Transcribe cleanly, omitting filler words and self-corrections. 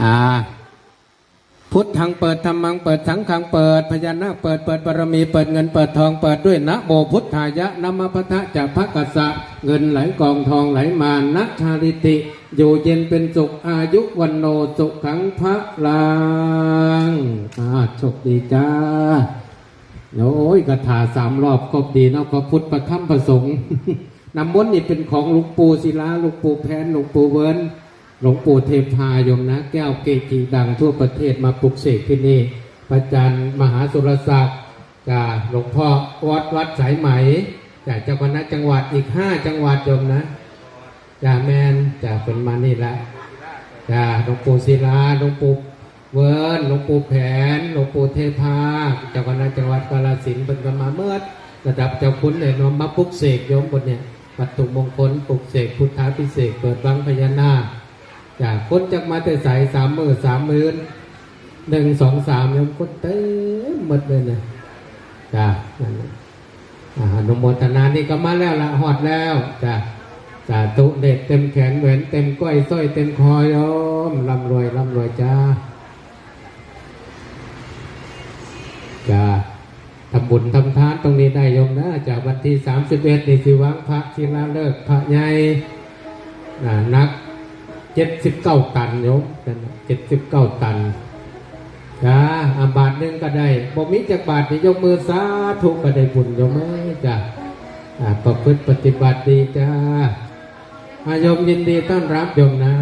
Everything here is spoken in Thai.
อ่าพุทธังเปิดธรรมังเปิดสังฆังเปิดพญานาคเปิดบารมีเปิดเงินเปิดทองเปิดด้วยนะโมพุทธายะนะมะพะทะจะพะกัสสะเงินไหลกองทองไหลมานะชาลิติอยู่เย็นเป็นสุขอายุวันโนสุขังพระลังโชคดีจ้าโอ้ยกระถา3 รอบครบดีเนาะพระพุทธพระธรรมพระสงฆ์น้ำมนต์นี่เป็นของหลวงปู่ศิลาหลวงปู่แพนหลวงปู่เวิร์นหลวงปู่เทพายมนะแก้วเกจิดังทั่วประเทศมาปลุกเสกที่นี่พระอาจารย์มหาสุรศักดิ์จากหลวงพ่อวัดสายไหมจากเจ้าคณะจังหวัดอีก5 จังหวัดโยมนะจ่าแมนจ่าเป็นมานี่ละจ่าหลวงปู่ศิลาหลวงปู่เวิร์นหลวงปู่แผนหลวงปู่เทพาเจ้าคณะจังหวัดกาฬสินธุ์เป็นกันมาเมื่อระดับเจ้าคุณเนี่ยน้อมมาปลุกเสกโยมบนเนี่ยวัตถุมงคลปลุกเสกพุทธาภิเษกเปิดบังพญานาคจากคนจากมาแต่ใส่3 มื้อ1 2 3ยังคนเต็มหมดเลยเนี่ยจ้าอนุโมทนานี่ก็มาแล้วละหอดแล้วจ้าสาธุเด็ดเต็มแขนแหวนเต็มก้อยสร้อยเต็มคอโยมร่ำรวยจ้าจ้าทำบุญทำทานตรงนี้ได้โยมนะจากวันที่31นี่สิวังพระศิลาฤกษ์พระใหญ่นัก79 ตันโยม79 ตันจ้าบาทหนึ่งก็ได้บ่มีจากบาทนี่ยกมือสาธุก็ได้บุญโยมไหมจ้าประพฤติปฏิบัติดีจ้าโยมยินดีต้อนรับโยมนะ